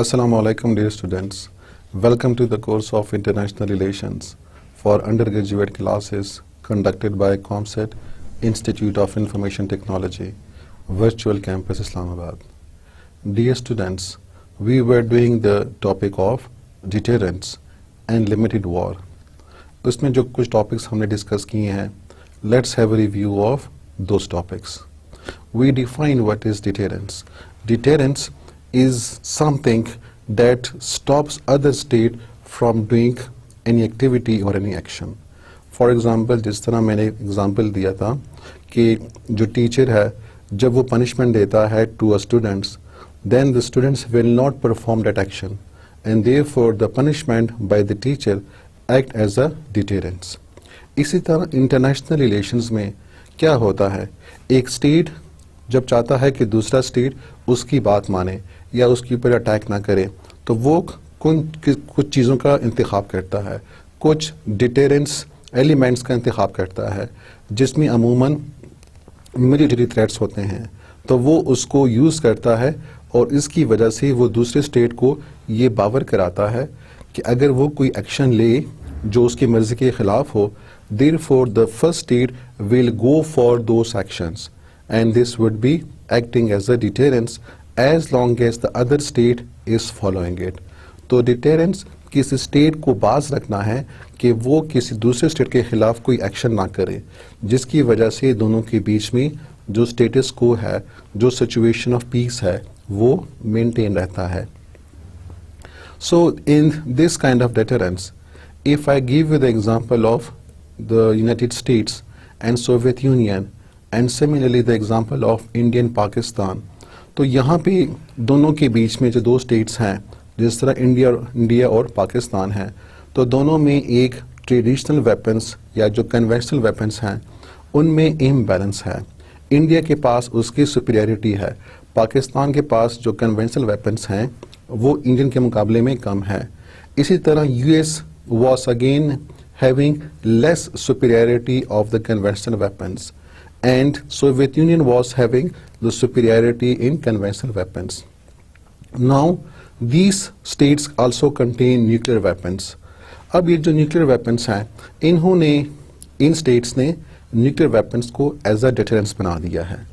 Assalamu alaikum dear students. Welcome to the course of International Relations for undergraduate classes conducted by COMSET Institute of Information Technology, Virtual Campus Islamabad. Dear students, we were doing the topic of deterrence and limited war. उसमें जो कुछ topics हमने discuss किए हैं, let's have a review of those topics. We define what is deterrence. Deterrence is something that stops other state from doing any activity or any action. For example, जिस तरह मैंने example दिया था कि जो teacher है जब वो punishment देता है to a students, then the students will not perform that action and therefore the punishment by the teacher act as a deterrence. इसी तरह international relations में क्या होता है, एक state जब चाहता है कि दूसरा स्टेट उसकी बात माने या उसके ऊपर अटैक ना करे तो वो कुछ चीज़ों का इंतखाब करता है, कुछ डिटेरेंस एलिमेंट्स का इंतखाब करता है जिसमें अमूमन मिलिट्री थ्रेट्स होते हैं, तो वो उसको यूज़ करता है और इसकी वजह से वो दूसरे स्टेट को ये बावर कराता है कि अगर वो कोई एक्शन ले जो उसकी मर्ज़ी के ख़िलाफ़ हो, therefore the first state will go for those actions and this would be acting as a deterrence as long as the other state is following it. तो deterrence किसी स्टेट को बाज रखना है कि वो किसी दूसरे स्टेट के खिलाफ कोई एक्शन ना करे जिसकी वजह से दोनों के बीच में जो स्टेटस को है, जो सिचुएशन ऑफ पीस है, वो मेंटेन रहता है. So in this kind of deterrence, if I give you the example of the United States and Soviet Union and similarly the example of Indian Pakistan, तो यहाँ पे दोनों के बीच में जो दो स्टेट्स हैं जिस तरह इंडिया और पाकिस्तान है, तो दोनों में एक ट्रेडिशनल वेपन्स या जो कन्वेंशनल वेपन्स हैं उनमें इम्बैलेंस है. इंडिया के पास उसकी सुपीरियरिटी है, पाकिस्तान के पास जो कन्वेंशनल वेपन्स हैं वो इंडियन के मुकाबले में कम है. इसी तरह US was again having less superiority of the conventional weapons and Soviet Union was having the superiority in conventional weapons. Now these states also contain nuclear weapons. अब ये जो nuclear weapons हैं इन्होंने इन states ने nuclear weapons को as a deterrence बना दिया है,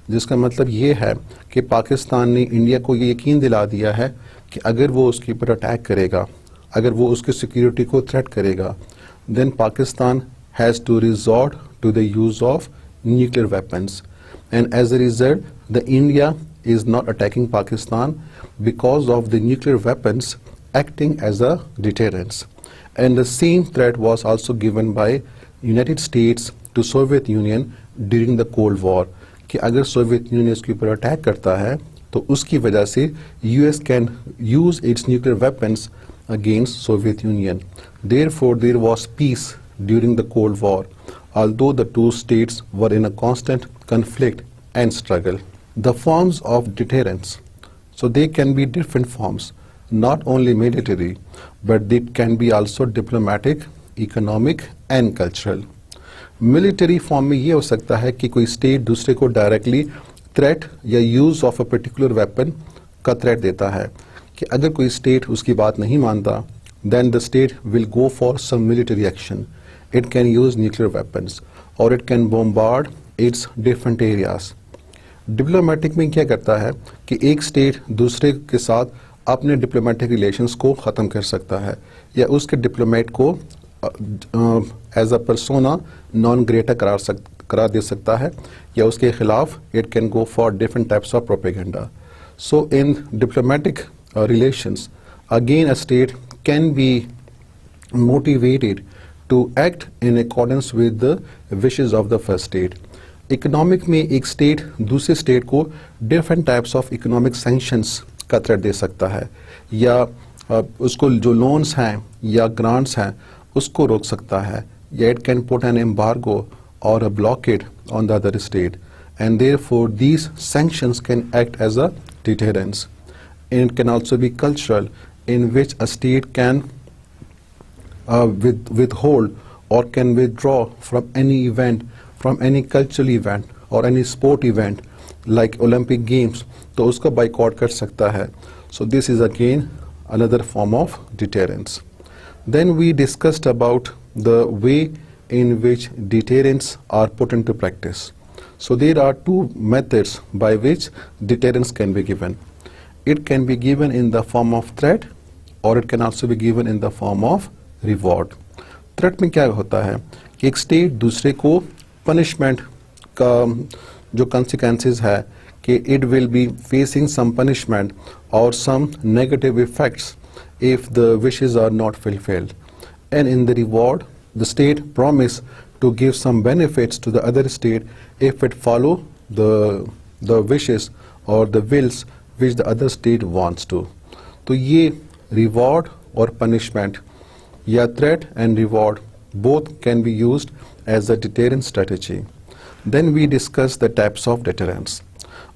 जिसका मतलब ये है कि पाकिस्तान ने इंडिया को ये यकीन दिला दिया है कि अगर वो उसके ऊपर अटैक करेगा, अगर वो उसकी सिक्योरिटी को थ्रेट करेगा, then Pakistan has to resort to the use of nuclear weapons and as a result the India is not attacking Pakistan because of the nuclear weapons acting as a deterrence. And the same threat was also given by United States to Soviet Union during the Cold War कि अगर Soviet union इसके ऊपर attack करता है तो उसकी वजह से US can use its nuclear weapons against Soviet Union. Therefore, there was peace during the Cold War, although the two states were in a constant conflict and struggle. The forms of deterrence, so they can be different forms, not only military, but they can be also diplomatic, economic and cultural. Military form में ये हो सकता है कि कोई state दूसरे को directly threat या use of a particular weapon का threat देता है कि अगर कोई स्टेट उसकी बात नहीं मानता then the state will go for some military action. It can use nuclear weapons or it can bombard its different areas. Diplomatic में क्या करता है कि एक स्टेट दूसरे के साथ अपने डिप्लोमेटिक रिलेशंस को ख़त्म कर सकता है या उसके डिप्लोमेट को as a persona non grata करार दे सकता है या उसके खिलाफ it can go for different types of propaganda. So in diplomatic relations, again a state can be motivated to act in accordance with the wishes of the first state. Economic में एक state दूसरे state को different types of economic sanctions का threat दे सकता है या उसको जो loans हैं या grants हैं उसको रोक सकता है या it can put an embargo or a blockade on the other state and therefore these sanctions can act as a deterrence. And it can also be cultural, in which a state can withhold or can withdraw from any event, from any cultural event or any sport event like Olympic Games, तो उसका boycott कर सकता है. So this is again another form of deterrence. Then we discussed about the way in which deterrents are put into practice. So there are two methods by which deterrence can be given. It can be given in the form of threat or it can also be given in the form of reward. Threat में क्या होता है कि एक state दूसरे को punishment का जो consequences है कि it will be facing some punishment or some negative effects if the wishes are not fulfilled. And in the reward, the state promise to give some benefits to the other state if it follow the wishes or the wills which the other state wants to. तो ये reward और punishment या threat and reward both can be used as a deterrent strategy. Then we discuss the types of deterrence.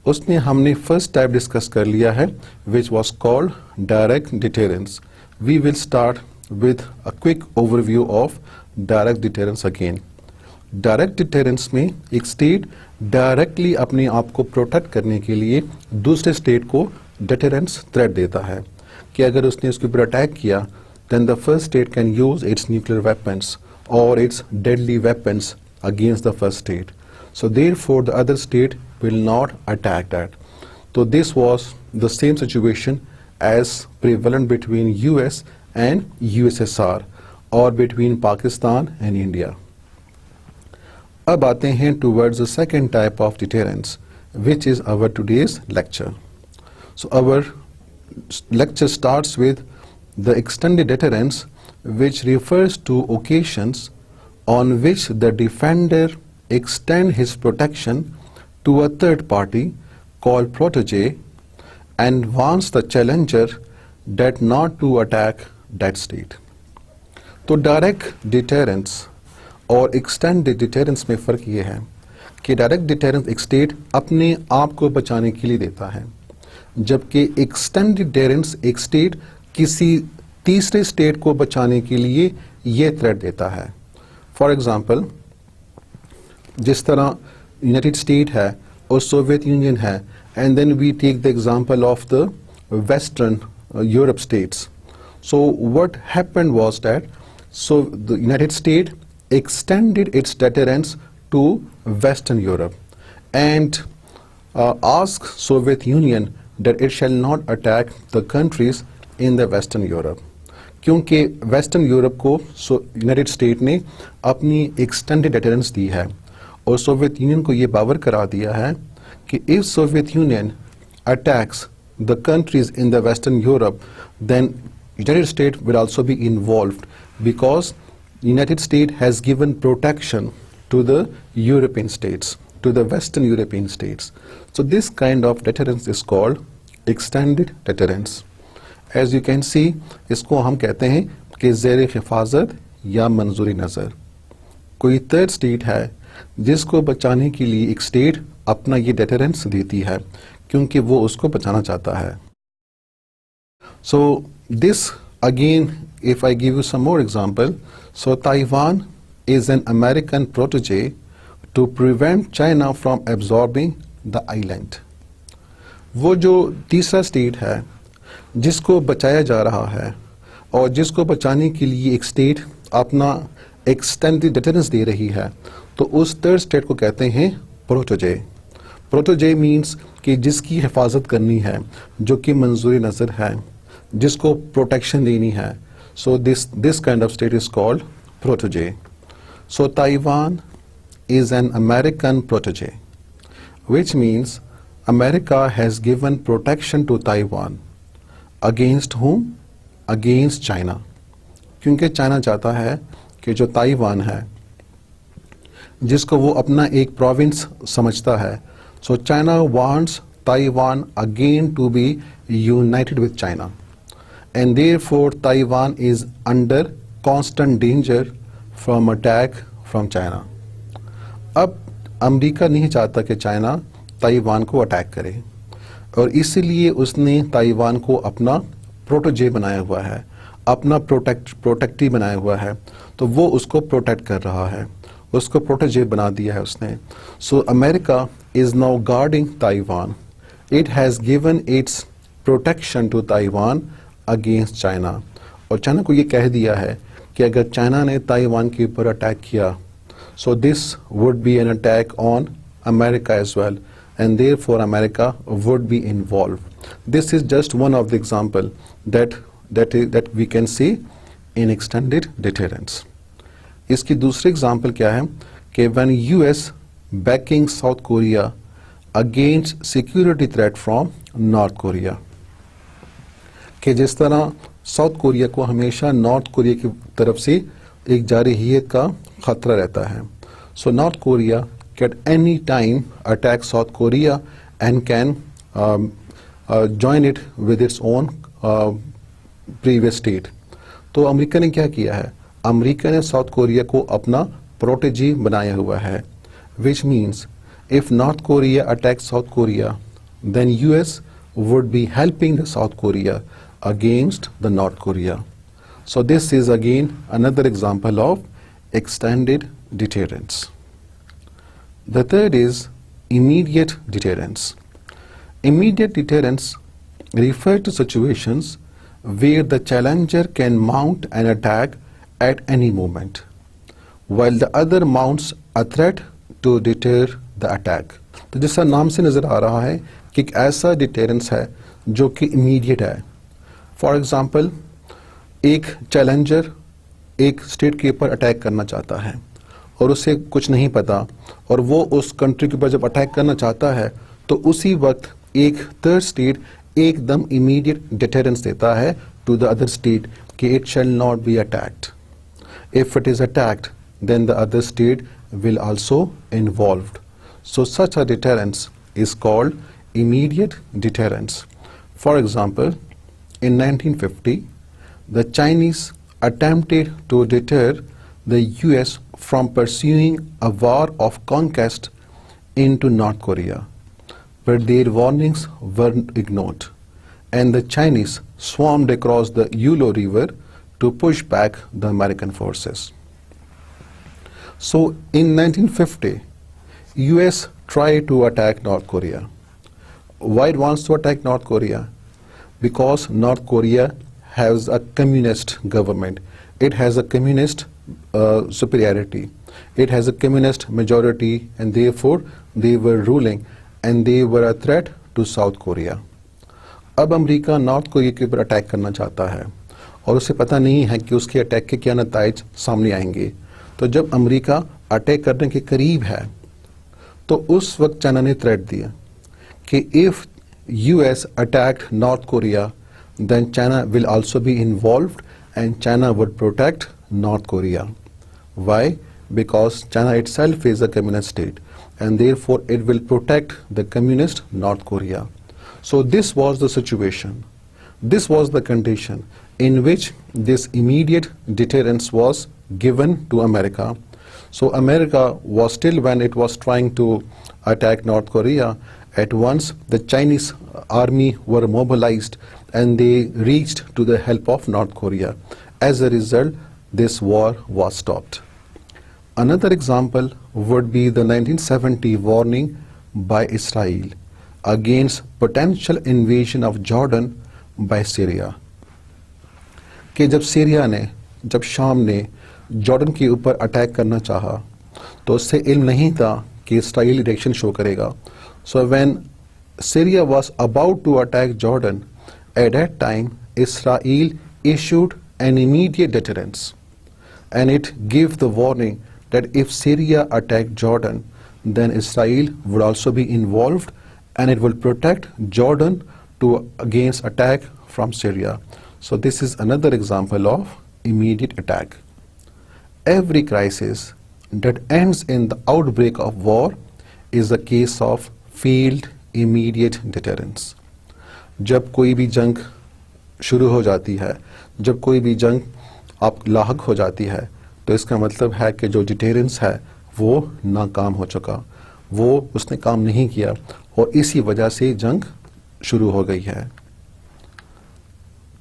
उसमें हमने first type discuss कर लिया है which was called direct deterrence. We will start with a quick overview of direct deterrence again. Direct deterrence में एक state directly अपने आप को protect करने के लिए दूसरे state को deterrence threat देता है कि अगर उसने उसके ऊपर attack किया then the first state can use its nuclear weapons or its deadly weapons against the first state. So therefore the other state will not attack that. So this was the same situation as prevalent between US and USSR or between Pakistan and India. अब आते हैं towards the second type of deterrence, which is our today's lecture. So our lecture starts with the extended deterrence, which refers to occasions on which the defender extend his protection to a third party called protege and warns the challenger that not to attack that state. तो direct deterrence और extended deterrence में फ़र्क ये है कि direct deterrence एक state अपने आप को बचाने के लिए देता है, जबकि एक्सटेंडेड डिटेरेंस एक स्टेट किसी तीसरे स्टेट को बचाने के लिए ये थ्रेट देता है. फॉर एग्जांपल, जिस तरह यूनाइटेड स्टेट है और सोवियत यूनियन है, and then we take the example of the western Europe states. So what happened was that so the United States extended its deterrence to Western Europe and asked Soviet Union that it shall not attack the countries in the Western Europe. क्योंकि western Europe को United state ने अपनी extended deterrence दी है और Soviet union को ये बावर करा दिया है कि if Soviet Union attacks the countries in the western Europe then United State will also be involved because United States has given protection to the European states, to the Western European states. So this kind of deterrence is called extended deterrence. As you can see, इसको हम कहते हैं कि ज़ेर हिफाजत या मंजूरी नज़र. कोई थर्ड स्टेट है जिसको बचाने के लिए एक स्टेट अपना ये deterrence देती है क्योंकि वो उसको बचाना चाहता है. So this again, if I give you some more example, so Taiwan is an American protege to prevent China from absorbing the island. वो जो तीसरा स्टेट है जिसको बचाया जा रहा है और जिसको बचाने के लिए एक स्टेट अपना एक्सटेंडेड डिटेरेंस दे रही है, तो उस थर्ड स्टेट को कहते हैं प्रोटोजे. प्रोटोजे मीन्स कि जिसकी हिफाजत करनी है, जो कि मंजूरी नज़र है, जिसको प्रोटेक्शन देनी है. So this kind of state is called protege. So Taiwan is an American protege, which means America has given protection to Taiwan. Against whom? Against China. क्योंकि चाइना चाहता है कि जो ताइवान है जिसको वो अपना एक प्रोविंस समझता है, so China wants Taiwan again to be united with China. And therefore Taiwan is under constant danger from attack from China. अब अमेरिका नहीं चाहता कि चाइना ताइवान को अटैक करे और इसीलिए उसने ताइवान को अपना प्रोटोजे बनाया हुआ है, अपना प्रोटेक्टी बनाया हुआ है, तो वो उसको प्रोटेक्ट कर रहा है, उसको प्रोटोजे बना दिया है उसने. So America is now guarding Taiwan. It has given its protection to Taiwan against China. और चाइना को ये कह दिया है कि अगर चाइना ने ताइवान के ऊपर अटैक किया, so this would be an attack on America as well, and therefore America would be involved. This is just one of the example that we can see in extended deterrence. इसकी दूसरी example क्या है कि when US backing South Korea against security threat from North Korea, कि जिस तरह south Korea को हमेशा नॉर्थ कोरिया की तरफ से एक जारहियत का खतरा रहता है. So north Korea can any time attack South Korea and can join it with its own previous state. तो अमेरिका ने क्या किया है, अमेरिका ने साउथ कोरिया को अपना प्रोटेजी बनाया हुआ है, which means if North Korea attack South Korea then US would be helping the South Korea against the North Korea. So this is again another example of extended deterrence. The third is immediate deterrence. Immediate deterrence refers to situations where the challenger can mount an attack at any moment, while the other mounts a threat to deter the attack. तो जैसा नाम से नजर आ रहा है कि एक ऐसा डिटेरेंस है जो कि इमीडिएट है. फॉर एग्जांपल, एक चैलेंजर एक स्टेट के ऊपर अटैक करना चाहता है और उसे कुछ नहीं पता, और वो उस कंट्री के ऊपर जब अटैक करना चाहता है तो उसी वक्त एक थर्ड स्टेट एकदम इमीडिएट डिटेरेंस देता है टू द अदर स्टेट कि it shall not be attacked. If it is attacked then the other state will also involved. So such a deterrence is called immediate deterrence. For example, in 1950, the Chinese attempted to deter the US from pursuing a war of conquest into North Korea, but their warnings were ignored, and the Chinese swarmed across the Yulu River to push back the American forces. So in 1950, US tried to attack North Korea. Why it wants to attack North Korea? Because North Korea has a communist government. It has a communist superiority. It has a communist majority, and therefore they were ruling and they were a threat to South Korea. अब America north Korea के ऊपर attack करना चाहता है और उसे पता नहीं है कि उसके अटैक के क्या नतीजे सामने आएंगे. तो जब अमेरिका अटैक करने के करीब है तो उस वक्त चाइना ने थ्रेट दिया कि if US attacked North Korea then China will also be involved and China would protect North Korea. Why? Because China itself is a communist state and therefore it will protect the communist North Korea. So this was the situation. This was the condition in which this immediate deterrence was given to America. So America was still, when it was trying to attack North Korea, at once the Chinese army were mobilized and they reached to the help of North Korea. As a result, this war was stopped. Another example would be the 1970 warning by Israel against potential invasion of Jordan by Syria. कि जब Syria ने, जब शाम ने Jordan के ऊपर attack करना चाहा तो उससे इल्म नहीं था कि इसराइल रिएक्शन शो करेगा. So when Syria was about to attack Jordan, at that time Israel issued an immediate deterrence, and it gave the warning that if Syria attacked Jordan, then Israel would also be involved and it will protect Jordan against attack from Syria. So this is another example of immediate attack. Every crisis that ends in the outbreak of war is a case of failed immediate deterrence. जब कोई भी जंग शुरू हो जाती है, जब कोई भी जंग आप लाहक हो जाती है, तो इसका मतलब है कि जो डिटेरेंस है वो नाकाम हो चुका, वो उसने काम नहीं किया और इसी वजह से जंग शुरू हो गई है.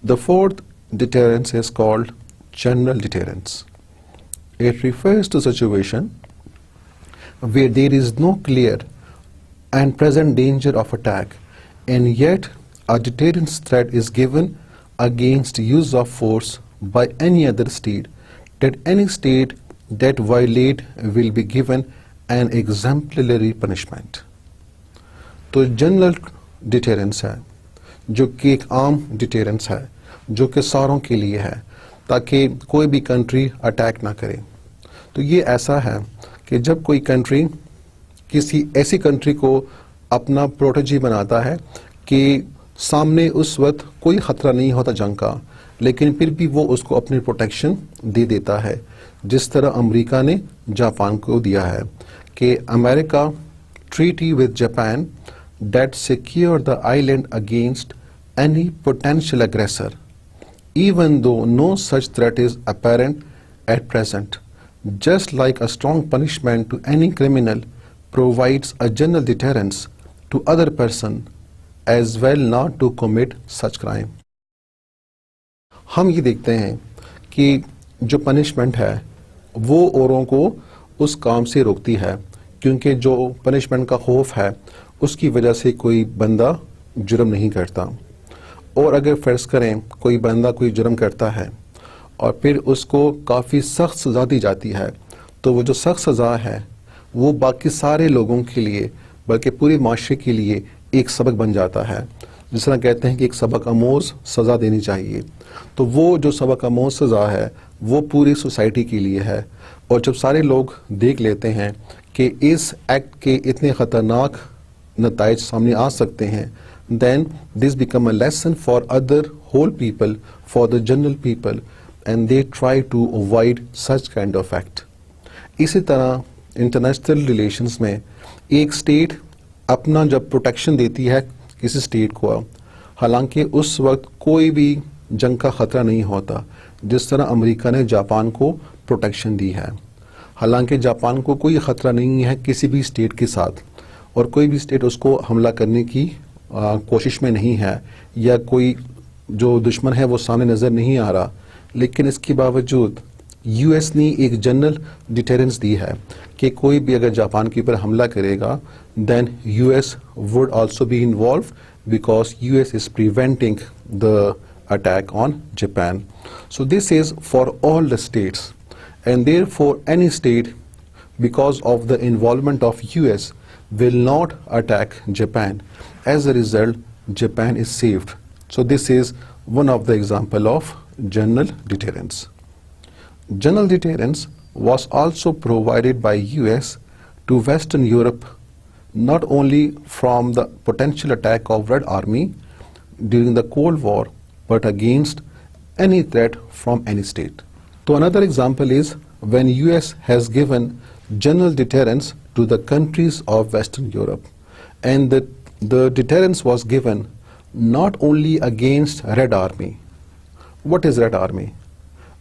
The fourth deterrence is called general deterrence. It refers to situation where there is no clear and present danger of attack, and yet a deterrence threat is given against use of force by any other state, that any state that violate will be given an exemplary punishment. तो general deterrence है, जो कि एक आम deterrence है, जो कि सारों के लिए है, ताकि कोई भी कंट्री अटैक ना करे। तो ये ऐसा है कि जब कोई कंट्री किसी ऐसी कंट्री को अपना प्रोटेजी बनाता है कि सामने उस वक्त कोई ख़तरा नहीं होता जंग का, लेकिन फिर भी वो उसको अपनी प्रोटेक्शन दे देता है, जिस तरह अमेरिका ने जापान को दिया है कि America treaty with Japan that secure the island against any potential aggressor, even though no such threat is apparent at present. Just like a strong punishment to any criminal provides a general deterrence to other person as well not to commit such crime. हम ये देखते हैं कि जो punishment है वो औरों को उस काम से रोकती है, क्योंकि जो पनिशमेंट का खौफ है उसकी वजह से कोई बंदा जुर्म नहीं करता। और अगर फ़र्ज़ करें कोई बंदा कोई जुर्म करता है और फिर उसको काफ़ी सख्त सज़ा दी जाती है, तो वो जो सख्त सज़ा है वो बाकी सारे लोगों के लिए बल्कि पूरे माशरे के लिए एक सबक बन जाता है। जिस तरह कहते हैं कि एक सबक आमोज़ सज़ा देनी चाहिए, तो वो जो सबक आमोज़ सज़ा है वो पूरी सोसाइटी के लिए है। और जब सारे लोग देख लेते हैं कि इस एक्ट के इतने ख़तरनाक नताइज सामने आ सकते हैं, then this become a lesson for other whole people, for the general people, and they try to avoid such kind of act. इसी तरह इंटरनेशनल रिलेशंस में एक स्टेट अपना जब प्रोटेक्शन देती है किसी स्टेट को, हालांकि उस वक्त कोई भी जंग का ख़तरा नहीं होता, जिस तरह अमेरिका ने जापान को प्रोटेक्शन दी है। हालांकि जापान को कोई ख़तरा नहीं है किसी भी स्टेट के साथ, और कोई भी स्टेट उसको हमला करने की कोशिश में नहीं है, या कोई जो दुश्मन है वो सामने नज़र नहीं आ रहा, लेकिन इसके बावजूद यूएस ने एक जनरल डिटेरेंस दी है कि कोई भी अगर जापान के ऊपर हमला करेगा then US would also be involve, because US is preventing the attack on Japan. So this is for all the states, and therefore any state, because of the involvement of US, will not attack Japan. As a result, Japan is saved. So this is one of the example of general deterrence. General deterrence was also provided by US to Western Europe, not only from the potential attack of Red Army during the Cold War, but against any threat from any state. So another example is when US has given general deterrence to the countries of Western Europe, and the deterrence was given not only against Red Army. What is Red Army?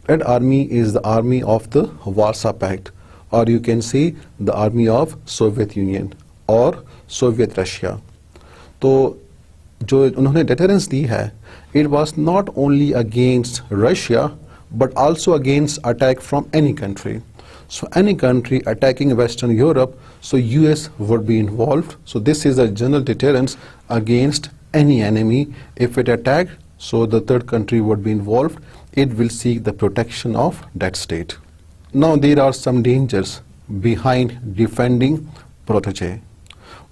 Red Army is the army of the Warsaw Pact, or you can say the army of Soviet Union or Soviet Russia. तो जो उन्होंने deterrence दी है, it was not only against Russia but also against attack from any country. So any country attacking Western Europe, so US would be involved. So this is a general deterrence against any enemy. If it attacked, so the third country would be involved. It will seek the protection of that state. Now there are some dangers behind defending protege.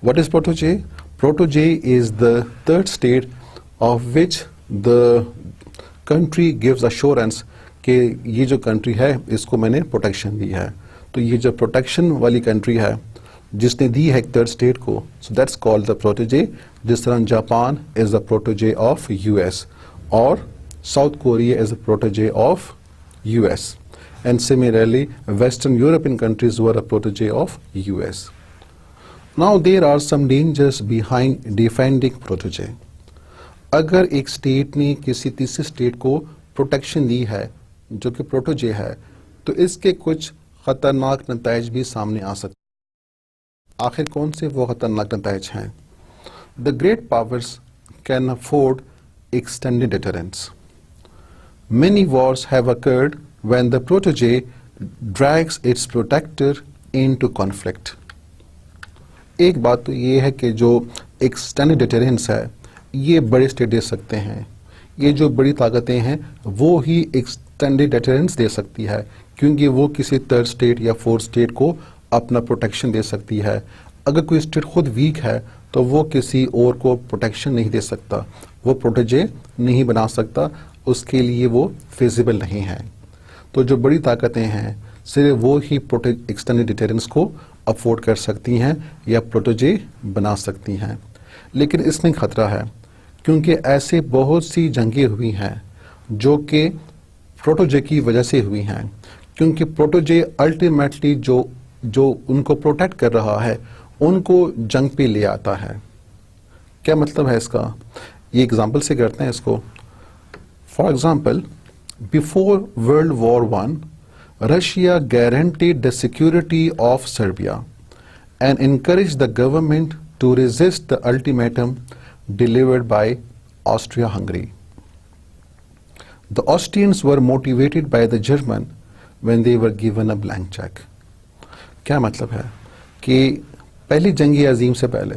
What is protege? Protege is the third state of which the country gives assurance कि ये जो country है इसको मैंने protection दी है. तो ये जो प्रोटेक्शन वाली कंट्री है जिसने दी है एक थर्ड स्टेट को, so that's called the protege. जिस तरह Japan is the protege of US और South Korea is the protege of US, and similarly western European countries were a protege of US. Now there are some dangers behind defending protege. अगर एक state ने किसी तीसरे state को protection दी है जो कि प्रोटेजे है, तो इसके कुछ खतरनाक नताइज भी सामने आ सकते हैं. आखिर कौन से वो खतरनाक नताइज हैं? The great powers can afford extended deterrence. Many wars have occurred when the protege drags its protector into conflict. एक बात तो ये है कि जो एक्सटेंडेड डिटरेंस है ये बड़े स्टेट दे सकते हैं। ये जो बड़ी ताकतें हैं वो ही एक्सटेंडेड डेटरेंस दे सकती है, क्योंकि वो किसी थर्ड स्टेट या फोर्थ स्टेट को अपना प्रोटेक्शन दे सकती है। अगर कोई स्टेट खुद वीक है तो वो किसी और को प्रोटेक्शन नहीं दे सकता, वो प्रोटेजे नहीं बना सकता, उसके लिए वो फिजिबल नहीं है। तो जो बड़ी ताकतें हैं सिर्फ वो ही एक्सटेंडेड डिटेरेंस को अफोर्ड कर सकती हैं या प्रोटेजे बना सकती हैं। लेकिन इसमें खतरा है, क्योंकि ऐसे बहुत सी जंगें हुई हैं जो कि प्रोटेजे की वजह से हुई हैं, क्योंकि प्रोटेजे अल्टीमेटली जो उनको प्रोटेक्ट कर रहा है उनको जंग पे ले आता है। क्या मतलब है इसका? ये एग्जाम्पल से करते हैं इसको। For example, before world War one, Russia guaranteed the security of Serbia and encouraged the government to resist the ultimatum delivered by Austria-Hungary. The Austrians were motivated by the German when they were given a blank check. क्या मतलब है कि पहली जंगी अजीम से पहले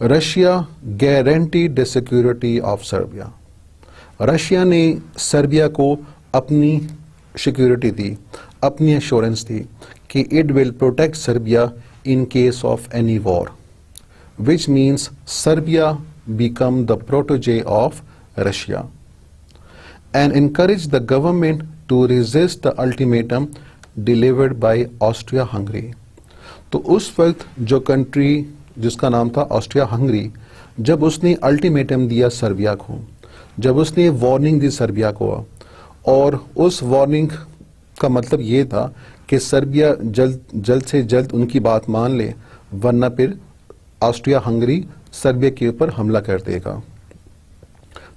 Russia guaranteed the security of Serbia. Russia ने Serbia को अपनी सिक्योरिटी दी, अपनी एश्योरेंस दी कि it will protect Serbia in case of any war, which means Serbia become the protege of Russia and encourage the government to resist the ultimatum delivered by Austria Hungary. तो उस वक्त जो country जिसका नाम था Austria Hungary, जब उसने ultimatum दिया सर्बिया को, जब उसने वार्निंग दी सर्बिया को, और उस वार्निंग का मतलब ये था कि सर्बिया जल्द से जल्द उनकी बात मान ले, वरना फिर ऑस्ट्रिया हंगरी सर्बिया के ऊपर हमला कर देगा।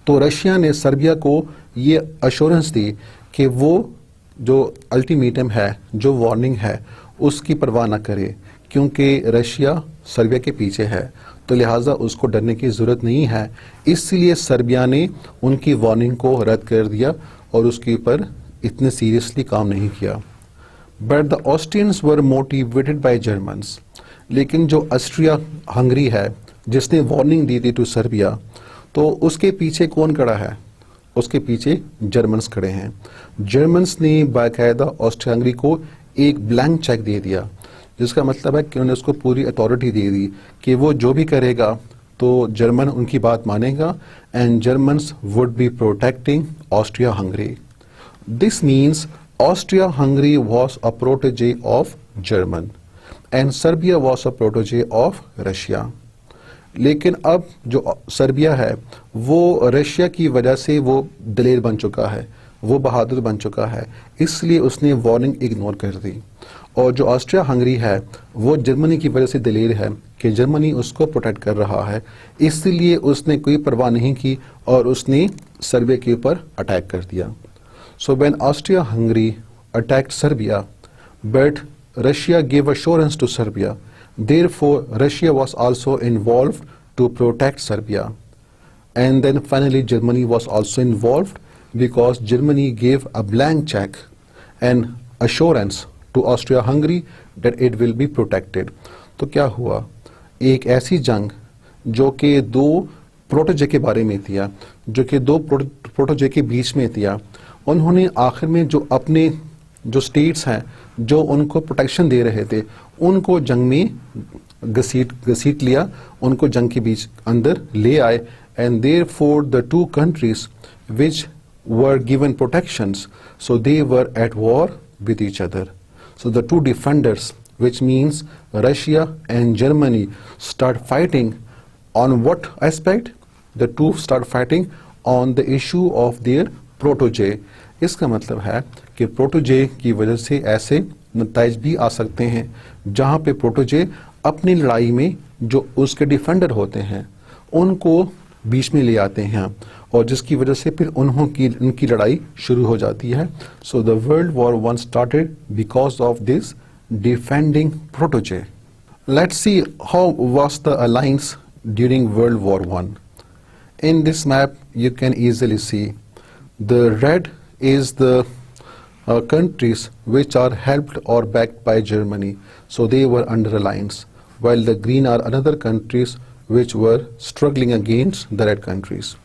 तो रशिया ने सर्बिया को ये अश्योरेंस दी कि वो जो अल्टीमेटम है, जो वार्निंग है, उसकी परवाह न करे, क्योंकि रशिया सर्बिया के पीछे है, तो लिहाजा उसको डरने की ज़रूरत नहीं है। इसलिए सर्बिया ने उनकी वार्निंग को रद्द कर दिया और उसके ऊपर इतने सीरियसली काम नहीं किया। But the Austrians were motivated by Germans. लेकिन जो ऑस्ट्रिया हंगरी है जिसने वार्निंग दी थी टू सर्बिया, तो उसके पीछे कौन खड़ा है? उसके पीछे जर्मन्स खड़े हैं। जर्मन्स ने बाकायदा ऑस्ट्रिया हंगरी को एक ब्लैंक चेक दे दिया, जिसका मतलब है कि उन्होंने उसको पूरी अथॉरिटी दे दी कि वो जो भी करेगा तो जर्मन उनकी बात मानेगा, and Germans would be protecting Austria Hungary. This means Austria Hungary was a protege of German and Serbia was a protege of Russia. लेकिन अब जो सर्बिया है वो रशिया की वजह से वो दलेर बन चुका है, वो बहादुर बन चुका है, इसलिए उसने वार्निंग इग्नोर कर दी। और जो ऑस्ट्रिया हंगरी है वो जर्मनी की वजह से दलेर है कि जर्मनी उसको प्रोटेक्ट कर रहा है, इसलिए उसने कोई परवाह नहीं की और उसने सर्बिया के ऊपर अटैक कर दिया। So when Austria Hungary attacked Serbia, but Russia give assurance to Serbia. Therefore, Russia was also involved to protect Serbia. And then finally Germany was also involved because Germany gave a blank check and assurance to Austria-Hungary that it will be protected. तो क्या हुआ? एक ऐसी जंग जो कि दो protégé के बारे में थी, जो कि दो प्रोटेजे के बीच में थी, उन्होंने आखिर में जो अपने जो स्टेट्स हैं जो उनको प्रोटेक्शन दे रहे थे उनको जंग में घसीट लिया, उनको जंग के बीच अंदर ले आए, and therefore the two countries which were given protections, so they were at war with each other. So the two defenders, which means Russia and Germany, start fighting on what aspect? The two start fighting on the issue of their protege. इसका मतलब है कि प्रोटोजे की वजह से ऐसे नताइज भी आ सकते हैं जहाँ पे प्रोटोजे अपनी लड़ाई में जो उसके डिफेंडर होते हैं उनको बीच में ले आते हैं और जिसकी वजह से फिर उनकी लड़ाई शुरू हो जाती है. So the World War one started because of this defending protege. Let's see how was the alliance during World War one. In this map you can easily see the red is the countries which are helped or backed by Germany, so they were under alliance, while the green are another countries which were struggling against the red countries.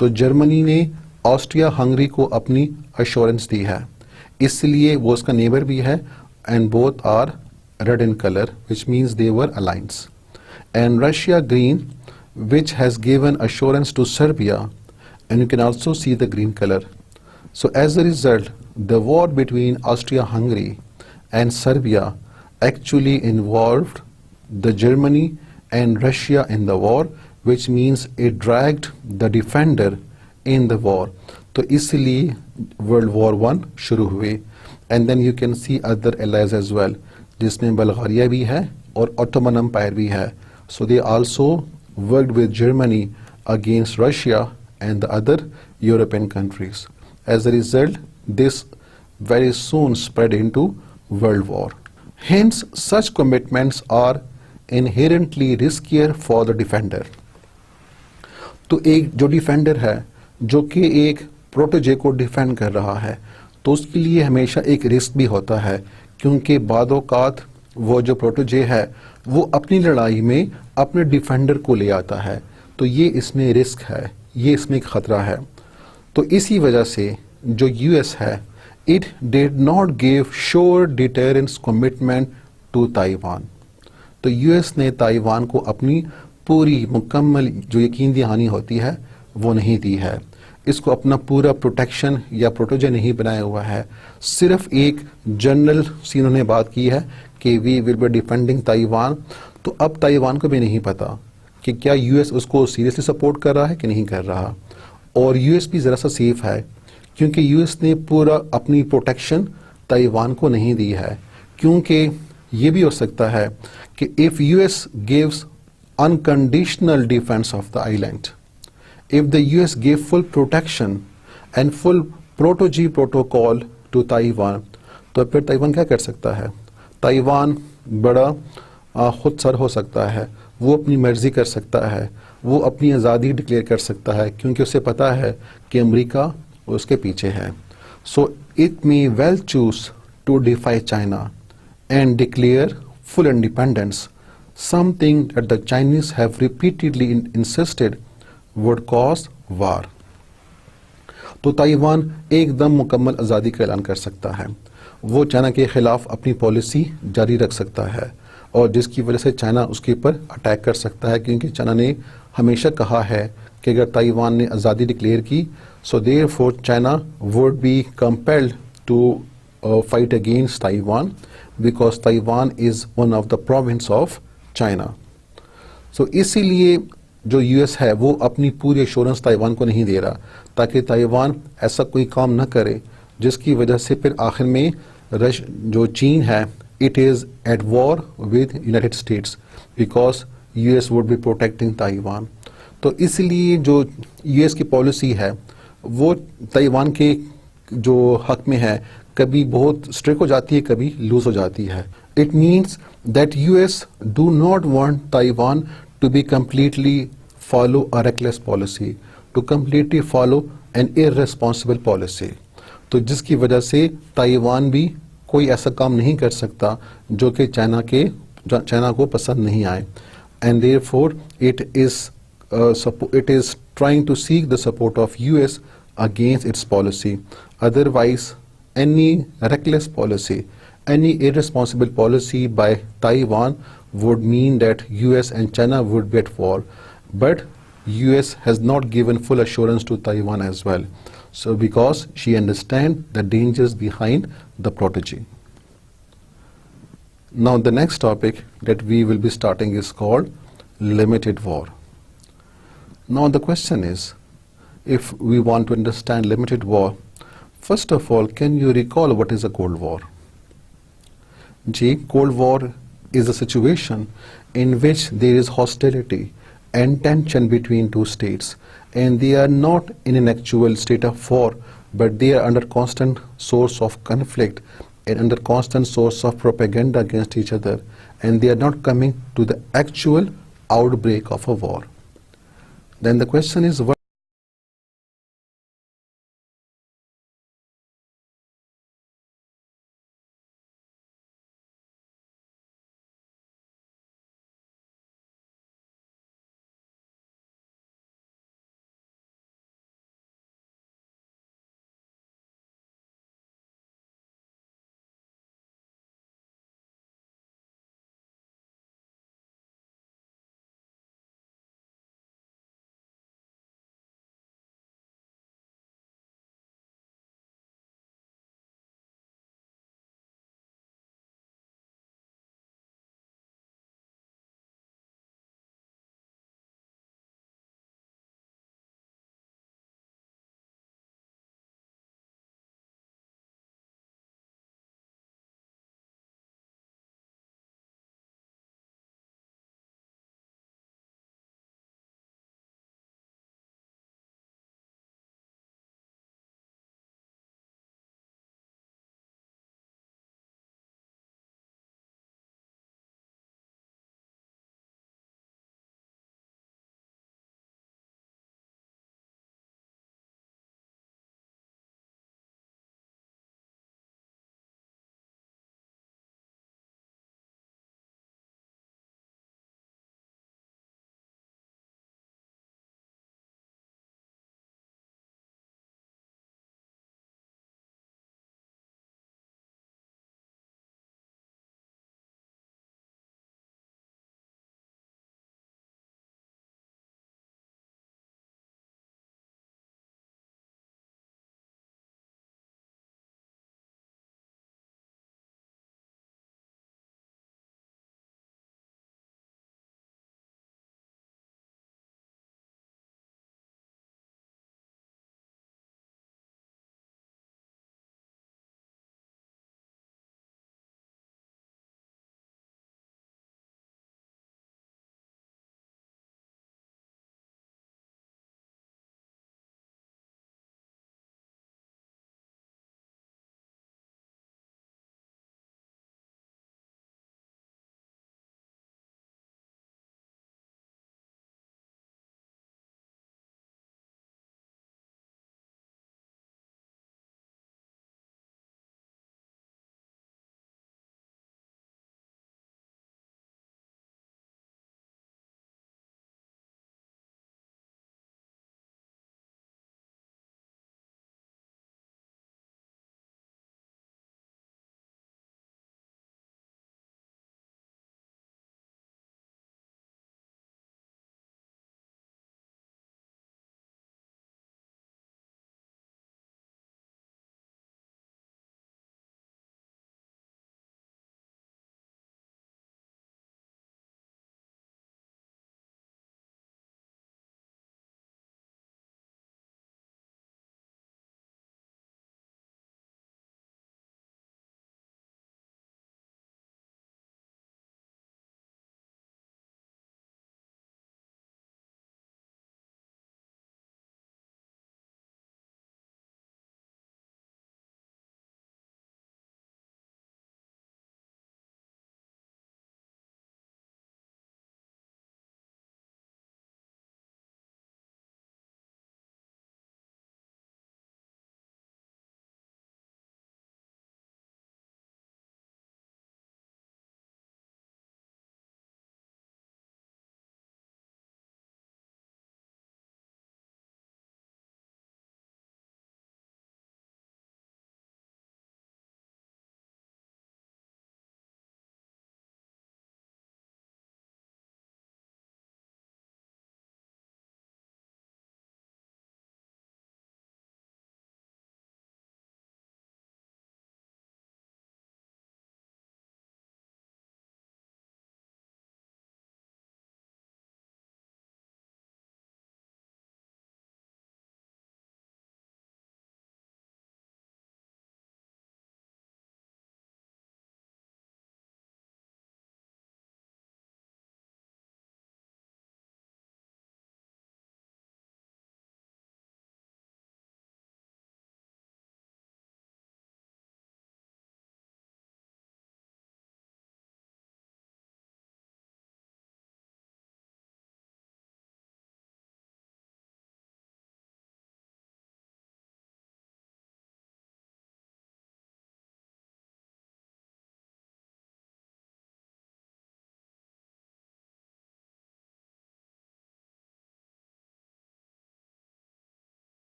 तो Germany ने Austria Hungary को अपनी assurance दी है, इसलिए वो उसका neighbour भी है, and both are red in colour, which means they were allies. And Russia green, which has given assurance to Serbia, and you can also see the green color. So as a result, the war between Austria-Hungary and Serbia actually involved the Germany and Russia in the war, which means it dragged the defender in the war. तो इसलिए world War one शुरू हुए. And then you can see other allies as well, जिसमें Bulgaria भी है और Ottoman Empire भी है. So they also worked with Germany against Russia and the other European countries. As a result this very soon spread into world war. Hence, such commitments are inherently riskier for the defender. तो एक जो defender है, जो कि एक protégé को defend कर रहा है, तो उसके लिए हमेशा एक रिस्क भी होता है, क्योंकि बाद औकात वो जो प्रोटेजे है वो अपनी लड़ाई में अपने डिफेंडर को ले आता है. तो ये इसमें रिस्क है, ये इसमें एक ख़तरा है. तो इसी वजह से जो यूएस है, it did not give sure deterrence commitment to Taiwan. तो यूएस ने ताइवान को अपनी पूरी मुकम्मल जो यकीन दहानी होती है वो नहीं दी है. इसको अपना पूरा प्रोटेक्शन या प्रोटेजे नहीं बनाया हुआ है. सिर्फ एक जनरल सी उन्होंने बात की है कि we will be defending Taiwan. तो अब ताइवान को भी नहीं पता कि क्या यूएस उसको सीरियसली सपोर्ट कर रहा है कि नहीं कर रहा. और यूएस भी ज़रा सा सेफ है, क्योंकि यूएस ने पूरा अपनी प्रोटेक्शन ताइवान को नहीं दी है. क्योंकि ये भी हो सकता है कि if US gives unconditional defence of the island, if the US give full protection and full proto protocol to Taiwan, तो फिर ताइवान क्या कर सकता है? ताइवान बड़ा खुद सर हो सकता है, वो अपनी मर्जी कर सकता है, वो अपनी आज़ादी डिक्लेयर कर सकता है, क्योंकि उसे पता है कि अमेरिका उसके पीछे है. So it may well choose to defy China and declare full independence, something that the Chinese have repeatedly insisted would cause war. तो ताइवान एकदम मुकम्मल आज़ादी का ऐलान कर सकता है. वो चाइना के खिलाफ अपनी पॉलिसी जारी रख सकता है, और जिसकी वजह से चाइना उसके ऊपर अटैक कर सकता है, क्योंकि चाइना ने हमेशा कहा है कि अगर ताइवान ने आज़ादी डिक्लेयर की, so therefore China would be compelled to fight against Taiwan, because Taiwan is one of the province of China. So इसीलिए जो यूएस है वो अपनी पूरी एश्योरेंस ताइवान को नहीं दे रहा, ताकि ताइवान ऐसा कोई काम न करे जिसकी वजह से फिर आखिर में जो चीन है, it is at war with United States, because US would be protecting Taiwan. तो इसलिए जो यूएस की पॉलिसी है वो ताइवान के जो हक में है, कभी बहुत स्ट्रिक्ट हो जाती है, कभी लूज हो जाती है. It means that US do not want Taiwan to be completely follow a reckless policy, to completely follow an irresponsible policy. तो जिसकी वजह से ताइवान भी कोई ऐसा काम नहीं कर सकता जो कि चाइना को पसंद नहीं आए. And therefore it is trying to seek the support of US against its policy. Otherwise, any reckless policy, any irresponsible policy by Taiwan would mean that US and China would be at war. But US has not given full assurance to Taiwan as well. So because she understands the dangers behind the protege. Now the next topic that we will be starting is called limited war. Now the question is, if we want to understand limited war, first of all, can you recall what is a Cold War? Cold War is a situation in which there is hostility and tension between two states, and they are not in an actual state of war, but they are under constant source of conflict and under constant source of propaganda against each other, and they are not coming to the actual outbreak of a war. Then the question is, what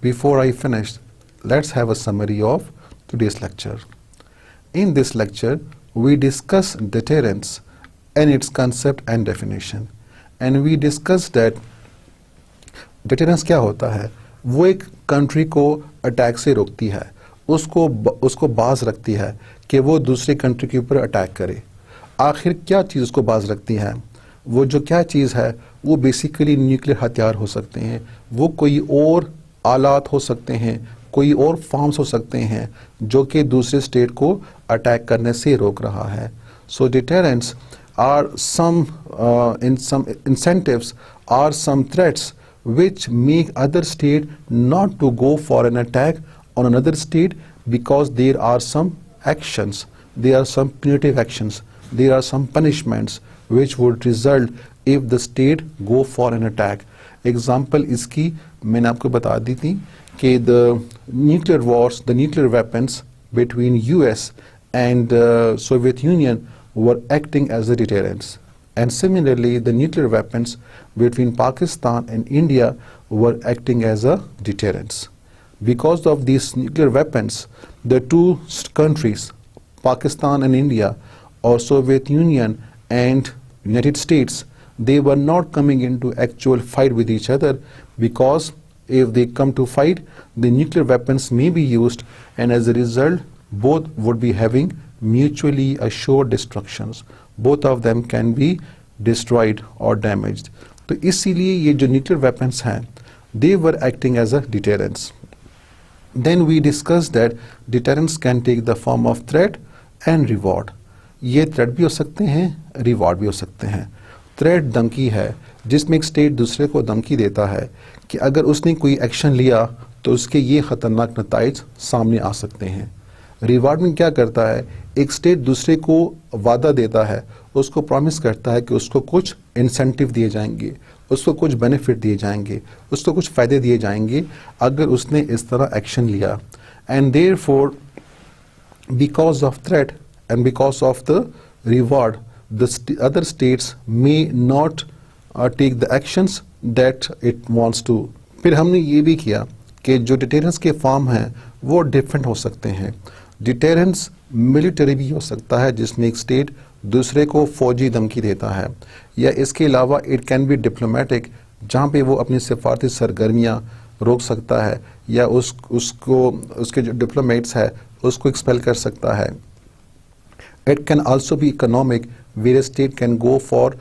Before I finish, let's have a summary of today's lecture. In this lecture, we discuss deterrence and its concept and definition. And we discussed that deterrence क्या होता है? वो एक country को attack से रोकती है, उसको बाज रखती है कि वो दूसरे कंट्री के ऊपर अटैक करे। आखिर क्या चीज़ उसको बाज रखती है? वो जो क्या चीज़ है वो बेसिकली न्यूक्लियर हथियार हो सकते हैं, वो कोई और आलात हो सकते हैं, कोई और फॉर्म्स हो सकते हैं जो कि दूसरे स्टेट को अटैक करने से रोक रहा है। So deterrence are some incentives or some threats which make other state not to go for an attack on another state because there are some actions, there are some punitive actions, there are some punishments which would result if the state go for an attack. Example इसकी मैंने आपको बता दी थी कि the nuclear wars, the nuclear weapons between US and Soviet Union were acting as a deterrence. And similarly, the nuclear weapons between Pakistan and India were acting as a deterrence. Because of these nuclear weapons, the two countries, Pakistan and India, or Soviet Union and United States, they were not coming into actual fight with each other, because if they come to fight, the nuclear weapons may be used, and as a result, both would be having mutually assured destructions. Both of them can be destroyed or damaged. तो इसीलिए ये जो nuclear weapons हैं, they were acting as a deterrence. Then we discussed that deterrence can take the form of threat and reward. ये threat भी हो सकते हैं, reward भी हो सकते हैं. Threat धमकी है, जिसमें एक स्टेट दूसरे को धमकी देता है कि अगर उसने कोई एक्शन लिया तो उसके ये खतरनाक नताइज सामने आ सकते हैं। रिवार्ड में क्या करता है, एक स्टेट दूसरे को वादा देता है, उसको प्रॉमिस करता है कि उसको कुछ इंसेंटिव दिए जाएंगे, उसको कुछ बेनिफिट दिए जाएंगे, उसको कुछ फ़ायदे दिए जाएंगे अगर उसने इस तरह एक्शन लिया। And therefore because of threat and because of the reward the other states may not take the actions that it wants to. फिर हमने ये भी किया कि जो डिटेरेंस के फॉर्म हैं वो डिफरेंट हो सकते हैं। डिटेरेंस मिलिट्री भी हो सकता है, जिसमें एक स्टेट दूसरे को फौजी धमकी देता है, या इसके अलावा इट कैन बी डिप्लोमेटिक, जहाँ पे वो अपनी सिफारती सरगर्मियाँ रोक सकता है, या उसके जो डिप्लोमेट्स है उसको एक्सपेल कर सकता है। It can also be economic, where a state can go for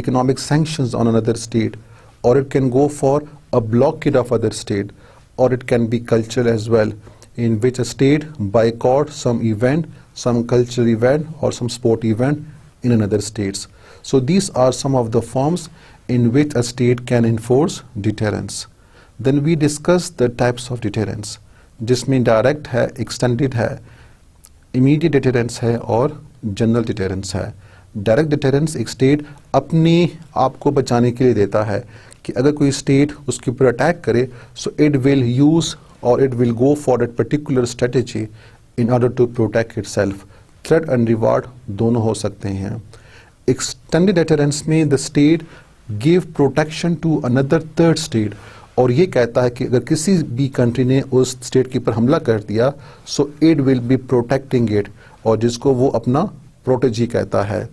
economic sanctions on another state, or it can go for a blockade of other state, or it can be cultural as well, in which a state boycott some event, some cultural event or some sport event in another states. So these are some of the forms in which a state can enforce deterrence. Then we discuss the types of deterrence, जिसमें direct है, extended है, immediate deterrence है और general deterrence है। Direct deterrence एक state अपने आप को बचाने के लिए देता है कि अगर कोई स्टेट उसके ऊपर अटैक करे, so it will use or it will go for that particular strategy in order to protect itself. Threat and reward दोनों हो सकते हैं। एक्सटेंडेड डिटेरेंस में the state give protection to another third state, और ये कहता है कि अगर किसी भी कंट्री ने उस स्टेट के ऊपर हमला कर दिया, सो it will be protecting it, और जिसको वो अपना प्रोटेजी कहता है।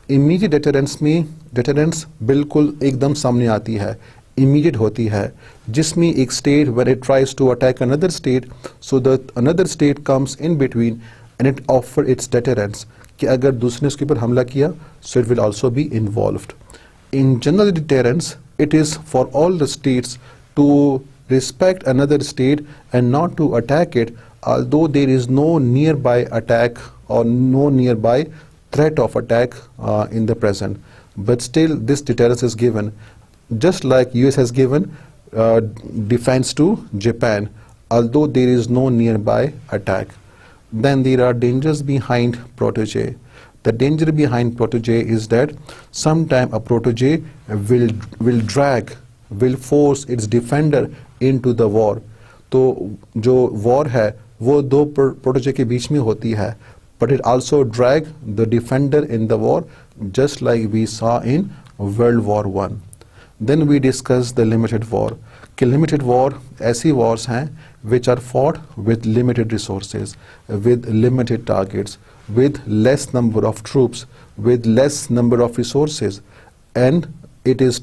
इमीडिएट डिटेरेंस में डिटेरेंस बिल्कुल एकदम सामने आती है, इमीडिएट होती है, जिसमें एक state when it tries to attack another state, so that another state comes in between and it offer its deterrence, कि अगर दूसरे ने उसके ऊपर हमला किया, so it will also be involved. In general deterrence it is for all the states to respect another state and not to attack it, although there is no nearby attack or no nearby threat of attack in the present. But still this deterrence is given, just like US has given defense to Japan, although there is no nearby attack. Then there are dangers behind protege. The danger behind protege is that sometime a protege will drag, will force its defender into the war. तो जो war है वो दो protege के बीच में होती है, but it also drag the defender in the war, just like we saw in World War I. Then we discuss the limited war, कि लिमिटेड वॉर ऐसी वॉर्स हैं which are fought with limited resources, with limited targets, with less number of troops, with less number of resources, and it is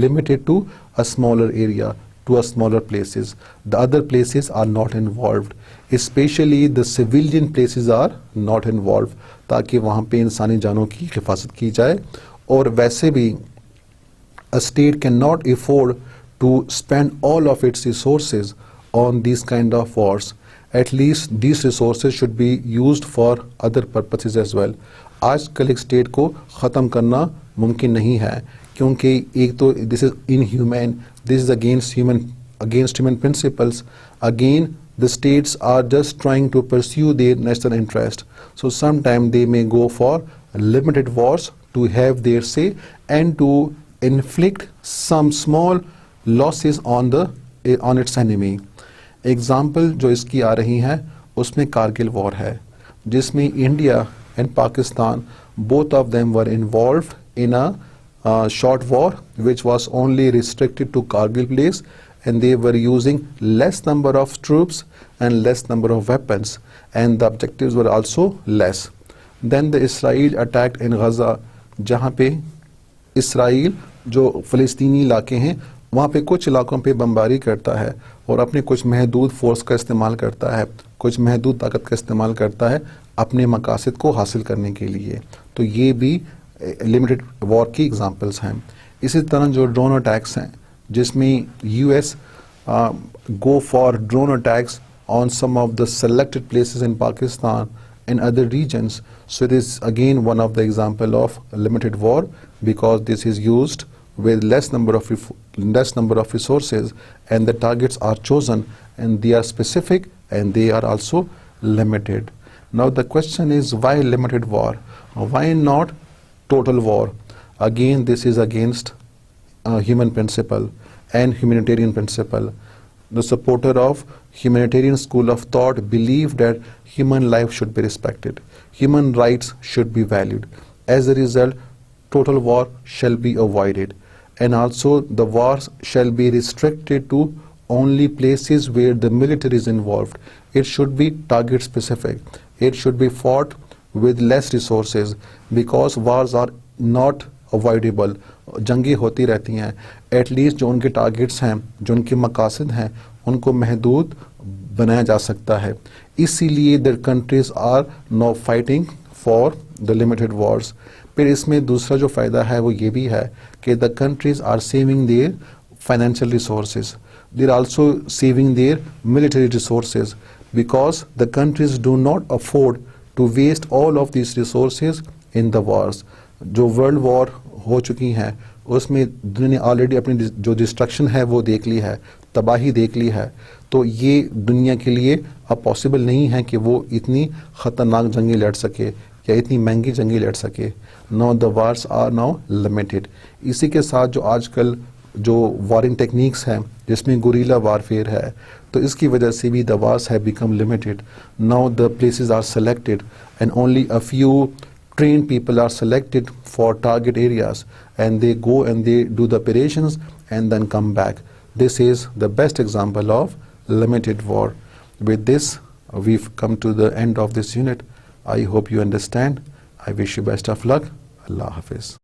limited to a smaller area, to a smaller places. The other places are not involved, especially the civilian places are not involved, ताकि वहाँ पे इंसानी जानों की हिफाजत की जाए. और वैसे भी a state cannot afford to spend all of its resources on these kind of wars. At least these resources should be used for other purposes as well. आजकल एक स्टेट को ख़त्म करना मुमकिन नहीं है, क्योंकि एक तो this is inhumane, this is against human principles. Again, the states are just trying to pursue their national interest. So sometimes they may go for limited wars to have their say and to inflict some small losses on its enemy. Example जो इसकी आ रही हैं उसमें Kargil war है, जिसमें India and Pakistan both of them were involved in a short war which was only restricted to Kargil place, and they were using less number of troops and less number of weapons, and the objectives were also less. Then the Israel attacked in Gaza, जहाँ पे Israel जो फ़लस्तीनी इलाके हैं वहाँ पे कुछ इलाकों पे बमबारी करता है और अपने कुछ महदूद फोर्स का इस्तेमाल करता है, कुछ महदूद ताकत का इस्तेमाल करता है अपने मकासद को हासिल करने के लिए. तो ये भी लिमिटेड वॉर की एग्जांपल्स हैं. इसी तरह जो ड्रोन अटैक्स हैं, जिसमें US go for drone attacks on some of the selected places in Pakistan and other regions. So this is again one of the example of limited war, because this is used with less number of resources, and the targets are chosen and they are specific and they are also limited. Now the question is, why limited war? Why not total war? Again, this is against human principle and humanitarian principle. The supporter of humanitarian school of thought believe that human life should be respected, human rights should be valued. As a result, total war shall be avoided, and also the wars shall be restricted to only places where the military is involved. It should be target specific. It should be fought with less resources, because wars are not avoidable. जंगी होती रहती हैं. At least जो उनके targets हैं, जो उनके मकासद हैं, उनको महदूद बनाया जा सकता है. इसीलिए the countries are now fighting for the limited wars. फिर इसमें दूसरा जो फ़ायदा है वो ये भी है कि the countries are saving their financial resources, they are also saving their military resources, because the countries do not afford to waste all of this resources in the wars. जो वर्ल्ड वॉर हो चुकी हैं उसमें दुनिया ने already अपनी जो destruction है वो देख ली है, तबाही देख ली है. तो ये दुनिया के लिए अब पॉसिबल नहीं है कि वो इतनी ख़तरनाक जंगी लड़ सके या इतनी महंगी जंगी लड़ सके. Now the wars are now limited. इसी के साथ जो आजकल जो वॉरिंग टेक्निक्स हैं, जिसमें गुरीला वारफेयर है, तो इसकी वजह से भी the wars have become limited. Now the places are selected and only a few trained people are selected for target areas, and they go and they do the operations and then come back. This is the best example of limited war. With this, we've come to the end of this unit. I hope you understand. I wish you best of luck. Allah Hafiz.